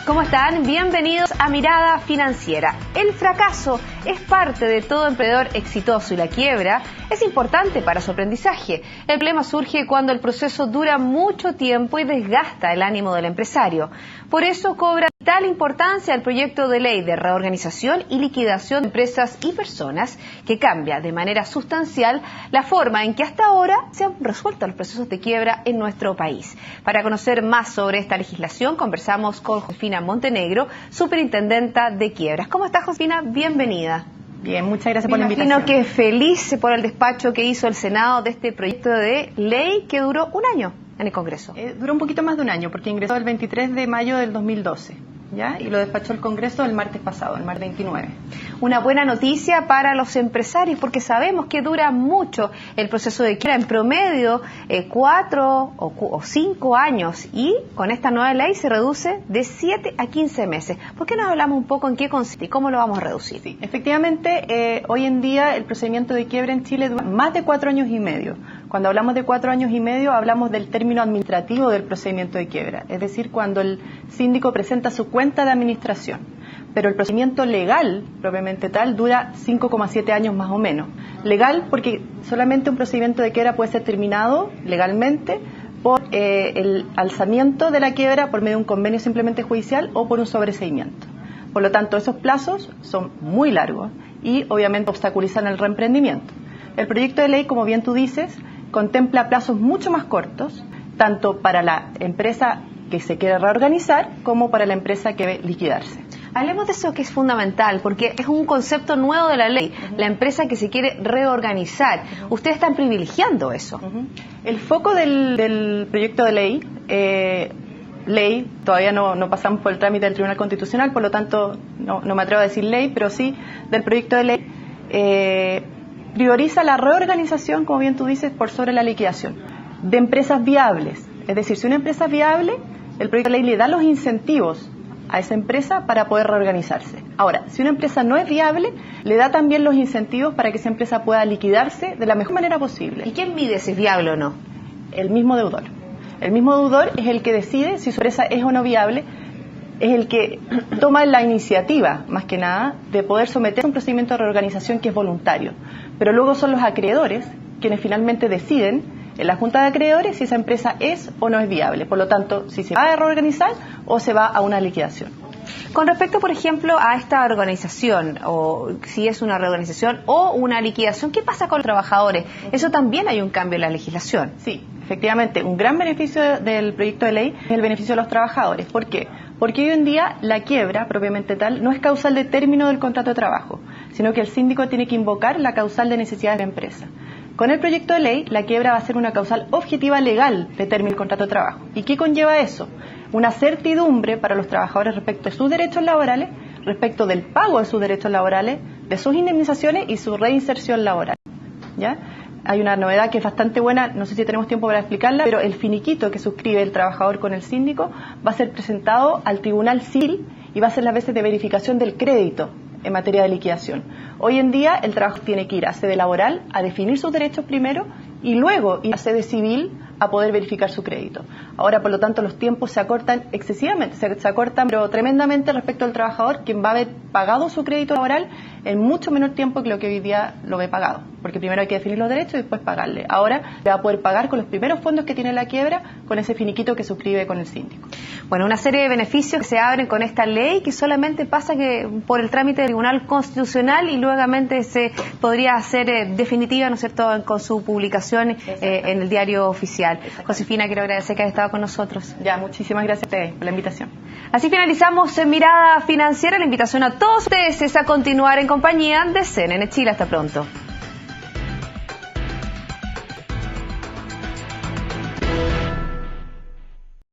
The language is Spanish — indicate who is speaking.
Speaker 1: ¿Cómo están? Bienvenidos a Mirada Financiera. El fracaso es parte de todo emprendedor exitoso y la quiebra es importante para su aprendizaje. El problema surge cuando el proceso dura mucho tiempo y desgasta el ánimo del empresario. Por eso cobra tal importancia el proyecto de ley de reorganización y liquidación de empresas y personas que cambia de manera sustancial la forma en que hasta ahora se han resuelto los procesos de quiebra en nuestro país. Para conocer más sobre esta legislación conversamos con Josefina Montenegro, superintendenta de quiebras. ¿Cómo está, Josefina? Bienvenida.
Speaker 2: Bien, muchas gracias por la invitación.
Speaker 1: Me imagino que feliz por el despacho que hizo el Senado de este proyecto de ley que duró un año en el Congreso.
Speaker 2: Duró un poquito más de un año porque ingresó el 23 de mayo del 2012. ¿Ya? Y lo despachó el Congreso el martes pasado, el martes 29.
Speaker 1: Una buena noticia para los empresarios porque sabemos que dura mucho el proceso de quiebra, en promedio 4 o 5 años, y con esta nueva ley se reduce de 7 a 15 meses. ¿Por qué no hablamos un poco en qué consiste y cómo lo vamos a reducir?
Speaker 2: Sí, efectivamente, hoy en día el procedimiento de quiebra en Chile dura más de 4 años y medio. Cuando hablamos de 4 años y medio, hablamos del término administrativo del procedimiento de quiebra, es decir, cuando el síndico presenta su cuenta de administración. Pero el procedimiento legal, propiamente tal, dura 5,7 años más o menos. Legal porque solamente un procedimiento de quiebra puede ser terminado legalmente por el alzamiento de la quiebra por medio de un convenio simplemente judicial o por un sobreseimiento. Por lo tanto, esos plazos son muy largos y obviamente obstaculizan el reemprendimiento. El proyecto de ley, como bien tú dices, contempla plazos mucho más cortos, tanto para la empresa que se quiere reorganizar como para la empresa que debe liquidarse.
Speaker 1: Hablemos de eso, que es fundamental, porque es un concepto nuevo de la ley, la empresa que se quiere reorganizar. Ustedes están privilegiando eso.
Speaker 2: El foco del proyecto de ley, todavía no pasamos por el trámite del Tribunal Constitucional, por lo tanto no me atrevo a decir ley, pero sí del proyecto de ley, prioriza la reorganización, como bien tú dices, por sobre la liquidación, de empresas viables. Es decir, si una empresa es viable, el proyecto de ley le da los incentivos a esa empresa para poder reorganizarse. Ahora, si una empresa no es viable, le da también los incentivos para que esa empresa pueda liquidarse de la mejor manera posible.
Speaker 1: ¿Y quién mide si es viable o no?
Speaker 2: El mismo deudor. El mismo deudor es el que decide si su empresa es o no viable, es el que toma la iniciativa, más que nada, de poder someter a un procedimiento de reorganización que es voluntario. Pero luego son los acreedores quienes finalmente deciden en la Junta de Acreedores si esa empresa es o no es viable. Por lo tanto, si se va a reorganizar o se va a una liquidación.
Speaker 1: Con respecto, por ejemplo, a esta organización, o si es una reorganización o una liquidación, ¿qué pasa con los trabajadores? Eso también hay un cambio en la legislación.
Speaker 2: Sí, efectivamente, un gran beneficio del proyecto de ley es el beneficio de los trabajadores. ¿Por qué? Porque hoy en día la quiebra, propiamente tal, no es causal de término del contrato de trabajo, sino que el síndico tiene que invocar la causal de necesidades de la empresa. Con el proyecto de ley, la quiebra va a ser una causal objetiva legal de término del contrato de trabajo. ¿Y qué conlleva eso? Una certidumbre para los trabajadores respecto de sus derechos laborales, respecto del pago de sus derechos laborales, de sus indemnizaciones y su reinserción laboral. ¿Ya? Hay una novedad que es bastante buena, no sé si tenemos tiempo para explicarla, pero el finiquito que suscribe el trabajador con el síndico va a ser presentado al Tribunal Civil y va a ser las veces de verificación del crédito en materia de liquidación. Hoy en día el trabajador tiene que ir a sede laboral a definir sus derechos primero y luego ir a sede civil a poder verificar su crédito. Ahora, por lo tanto, los tiempos se acortan excesivamente, se acortan pero tremendamente respecto al trabajador, quien va a haber pagado su crédito laboral en mucho menor tiempo que lo que hoy día lo ve pagado, porque primero hay que definir los derechos y después pagarle. Ahora le va a poder pagar con los primeros fondos que tiene la quiebra, con ese finiquito que suscribe con el síndico.
Speaker 1: Bueno, una serie de beneficios que se abren con esta ley que solamente pasa por el trámite del Tribunal Constitucional y luego se podría hacer definitiva, ¿no es cierto?, con su publicación en el diario oficial. Josefina, quiero agradecer que haya estado con nosotros.
Speaker 2: Ya, muchísimas gracias a ustedes por la invitación.
Speaker 1: Así finalizamos en Mirada Financiera. La invitación a todos ustedes es a continuar en compañía de CNN Chile. Hasta pronto.